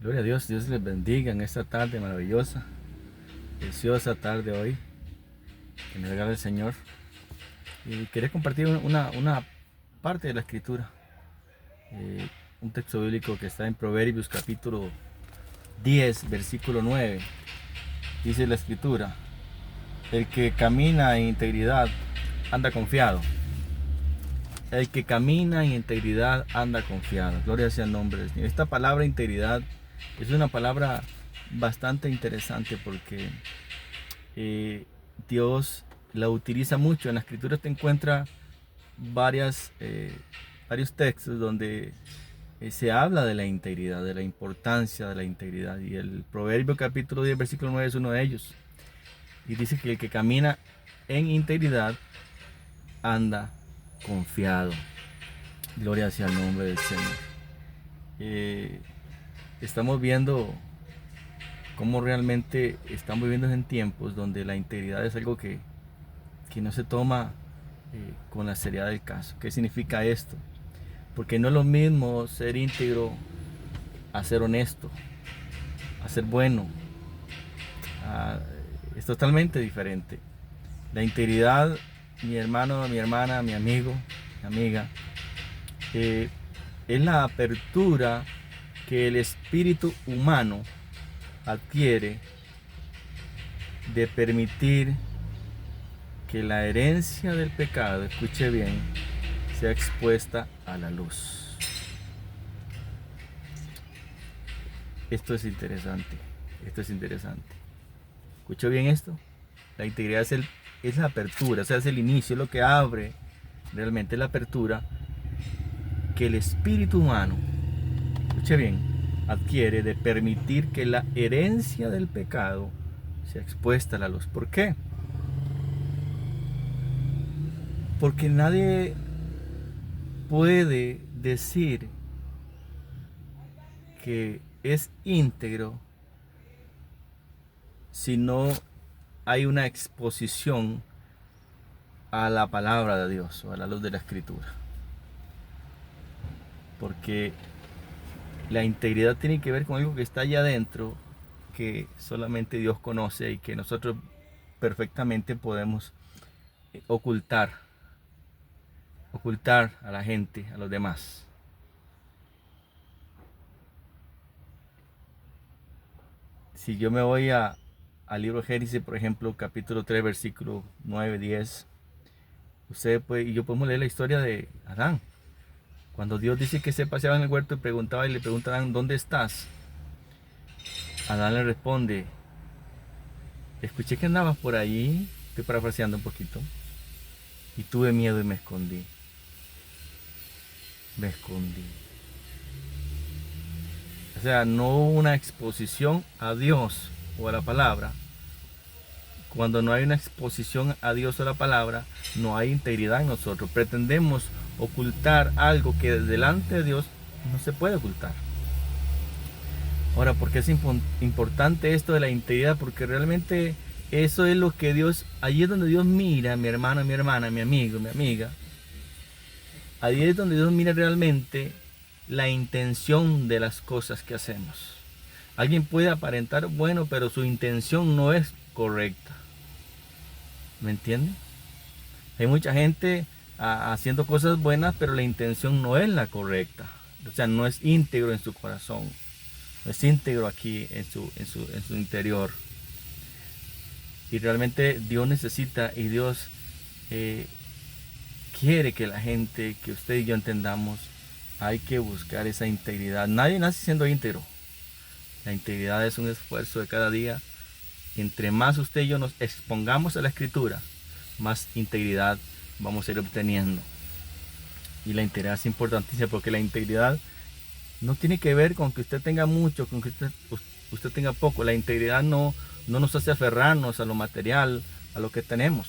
Gloria a Dios, Dios les bendiga en esta tarde maravillosa, preciosa tarde hoy que me regala el Señor. Y quería compartir una parte de la escritura, eh, un texto bíblico que está en Proverbios capítulo 10, versículo 9. Dice la escritura: el que camina en integridad anda confiado. El que camina en integridad anda confiado. Gloria sea el nombre del Señor. Esta palabra integridad es una palabra bastante interesante porque Dios la utiliza mucho. En la escritura te encuentra varios textos donde se habla de la integridad, de la importancia de la integridad. Y el Proverbio capítulo 10, versículo 9 es uno de ellos. Y dice que el que camina en integridad anda confiado. Gloria sea el nombre del Señor. Estamos viendo cómo realmente estamos viviendo en tiempos donde la integridad es algo que no se toma con la seriedad del caso. ¿Qué significa esto? Porque no es lo mismo ser íntegro a ser honesto, a ser bueno. Es totalmente diferente. La integridad, mi hermano, mi hermana, mi amigo, mi amiga, es la apertura que el espíritu humano adquiere de permitir que la herencia del pecado, escuche bien, sea expuesta a la luz. Esto es interesante, esto es interesante. ¿Escuchó bien esto? La integridad es la apertura, o sea, es el inicio, es lo que abre realmente la apertura que el espíritu humano, escuche bien, adquiere de permitir que la herencia del pecado sea expuesta a la luz. ¿Por qué? Porque nadie puede decir que es íntegro si no hay una exposición a la palabra de Dios o a la luz de la escritura. Porque la integridad tiene que ver con algo que está allá adentro, que solamente Dios conoce y que nosotros perfectamente podemos ocultar a la gente, a los demás. Si yo me voy al libro de Génesis, por ejemplo, capítulo 3, versículo 9, 10, usted y yo podemos leer la historia de Adán. Cuando Dios dice que se paseaba en el huerto y le pregunta a Adán: ¿dónde estás? Adán le responde: escuché que andabas por ahí, estoy parafraseando un poquito, y tuve miedo y me escondí. Me escondí. O sea, no hubo una exposición a Dios o a la palabra. Cuando no hay una exposición a Dios o a la palabra, no hay integridad en nosotros. Pretendemos ocultar algo que delante de Dios no se puede ocultar. Ahora, ¿por qué es importante esto de la integridad? Porque realmente eso es lo que Dios, allí es donde Dios mira, mi hermano, mi hermana, mi amigo, mi amiga. Allí es donde Dios mira realmente la intención de las cosas que hacemos. Alguien puede aparentar bueno, pero su intención no es correcta. ¿Me entienden? Hay mucha gente haciendo cosas buenas, pero la intención no es la correcta. O sea, no es íntegro en su corazón. No es íntegro aquí en su interior. Y realmente Dios necesita y Dios quiere que la gente, que usted y yo entendamos, hay que buscar esa integridad. Nadie nace siendo íntegro. La integridad es un esfuerzo de cada día. Entre más usted y yo nos expongamos a la escritura, más integridad vamos a ir obteniendo. Y la integridad es importantísima porque la integridad no tiene que ver con que usted tenga mucho, con que usted tenga poco. La integridad no nos hace aferrarnos a lo material, a lo que tenemos.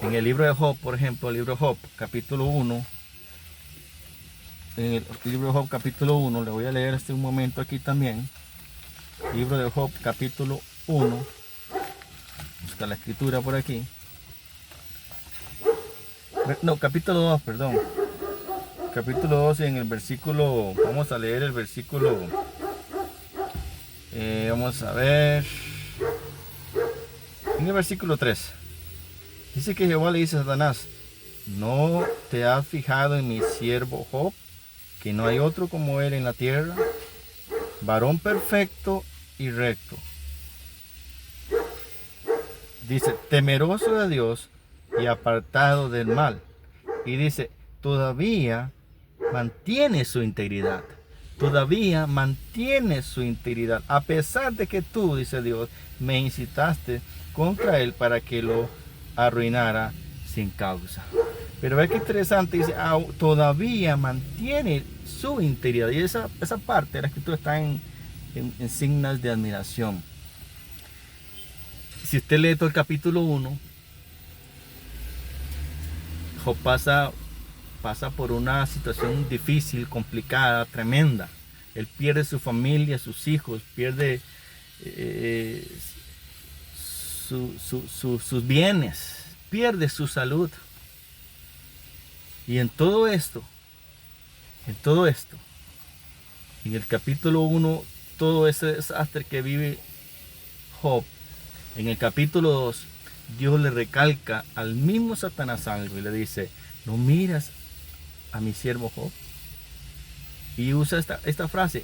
En el libro de Job, por ejemplo, el libro de Job, capítulo 1, en el libro de Job, capítulo 1, le voy a leer un momento aquí también. Libro de Job, capítulo 1, busca la escritura por aquí. No, capítulo 2, perdón. capítulo 12, en el versículo, vamos a leer el versículo, vamos a ver, en el versículo 3, dice que Jehová le dice a Satanás: ¿no te has fijado en mi siervo Job, que no hay otro como él en la tierra, varón perfecto y recto? Dice, temeroso de Dios y apartado del mal. Y dice, todavía mantiene su integridad. Todavía mantiene su integridad. A pesar de que tú, dice Dios, me incitaste contra él para que lo arruinara sin causa. Pero ve que interesante, dice, todavía mantiene su integridad. Y esa parte de la escritura está en signos de admiración. Si usted lee todo el capítulo 1, Job pasa por una situación difícil, complicada, tremenda. Él pierde su familia, sus hijos, pierde sus bienes, pierde su salud. Y en todo esto, en el capítulo 1, todo ese desastre que vive Job, en el capítulo 2, Dios le recalca al mismo Satanás algo y le dice: ¿no miras a mi siervo Job? Y usa esta frase: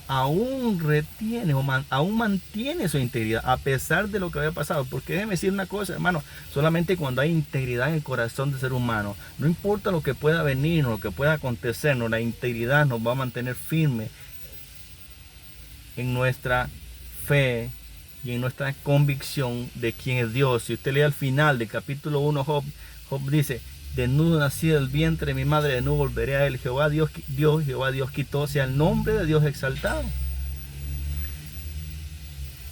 aún retiene aún mantiene su integridad a pesar de lo que había pasado. Porque déjeme decir una cosa, hermano, solamente cuando hay integridad en el corazón del ser humano, no importa lo que pueda venir o lo que pueda acontecernos, la integridad nos va a mantener firme en nuestra fe y en nuestra convicción de quién es Dios. Si usted lee al final del capítulo 1, Job dice: desnudo nací del vientre de mi madre, desnudo volveré a él. Jehová Dios quitó, sea el nombre de Dios exaltado.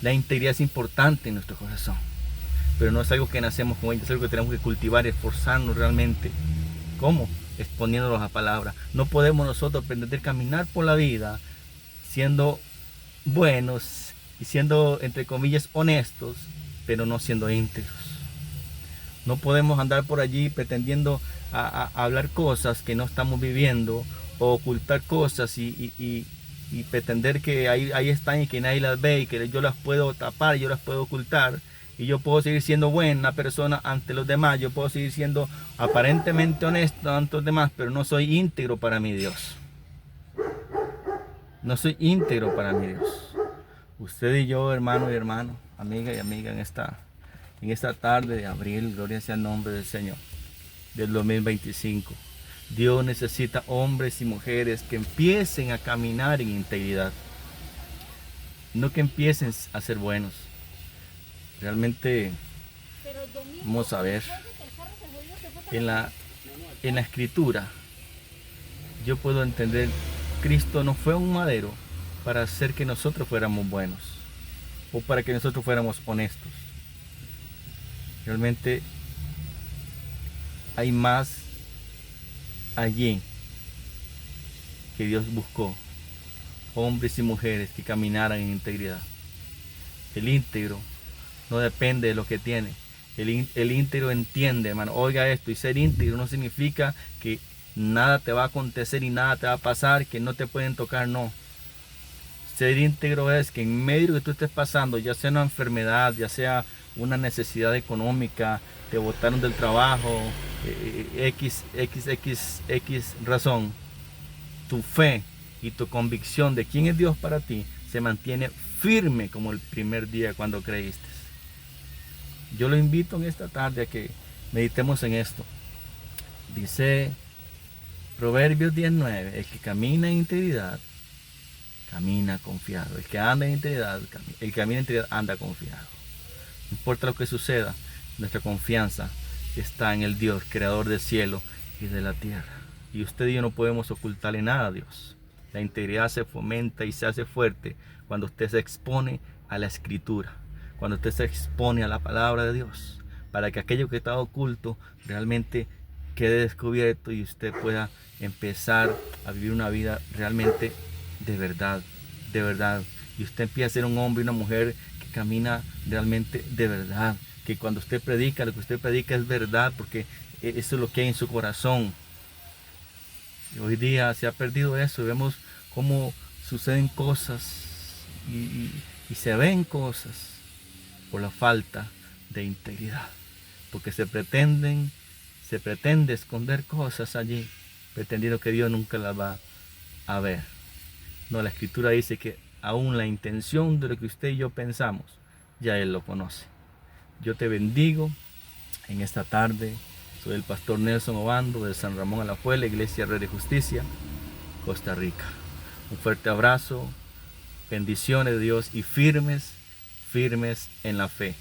La integridad es importante en nuestro corazón, pero no es algo que nacemos con ella, es algo que tenemos que cultivar, esforzarnos realmente. ¿Cómo? Exponiéndonos a palabra. No podemos nosotros pretender caminar por la vida siendo buenos y siendo, entre comillas, honestos, pero no siendo íntegros. No podemos andar por allí pretendiendo a hablar cosas que no estamos viviendo, o ocultar cosas y pretender que ahí están y que nadie las ve y que yo las puedo tapar, yo las puedo ocultar, y yo puedo seguir siendo buena persona ante los demás, yo puedo seguir siendo aparentemente honesto ante los demás, pero no soy íntegro para mi Dios. No soy íntegro para mi Dios. Usted y yo, hermano y hermano, amiga y amiga, en esta tarde de abril, gloria sea el nombre del Señor, del 2025. Dios necesita hombres y mujeres que empiecen a caminar en integridad. No que empiecen a ser buenos. Realmente, vamos a ver, en la escritura, yo puedo entender, Cristo no fue un madero para hacer que nosotros fuéramos buenos o para que nosotros fuéramos honestos. Realmente hay más allí que Dios buscó, hombres y mujeres que caminaran en integridad. El íntegro no depende de lo que tiene. El íntegro entiende, hermano, oiga esto, y ser íntegro no significa que nada te va a acontecer y nada te va a pasar, que no te pueden tocar, no. Ser íntegro es que en medio de que tú estés pasando, ya sea una enfermedad, ya sea una necesidad económica, te botaron del trabajo, X razón, tu fe y tu convicción de quién es Dios para ti se mantiene firme como el primer día cuando creíste. Yo lo invito en esta tarde a que meditemos en esto. Dice Proverbios 10:9, el que camina en integridad, camina confiado. El que anda en integridad, el que camina en integridad anda confiado. No importa lo que suceda, nuestra confianza está en el Dios, creador del cielo y de la tierra. Y usted y yo no podemos ocultarle nada a Dios. La integridad se fomenta y se hace fuerte cuando usted se expone a la escritura, cuando usted se expone a la palabra de Dios, para que aquello que está oculto realmente quede descubierto y usted pueda empezar a vivir una vida realmente de verdad, de verdad. Y usted empieza a ser un hombre y una mujer que camina realmente de verdad, que cuando usted predica, lo que usted predica es verdad, porque eso es lo que hay en su corazón. Y hoy día se ha perdido eso y vemos cómo suceden cosas y se ven cosas por la falta de integridad. Porque se pretende esconder cosas allí, pretendiendo que Dios nunca las va a ver. No, la Escritura dice que aún la intención de lo que usted y yo pensamos, ya Él lo conoce. Yo te bendigo en esta tarde. Soy el pastor Nelson Obando de San Ramón Alajuela, Iglesia Red de Justicia, Costa Rica. Un fuerte abrazo, bendiciones de Dios y firmes en la fe.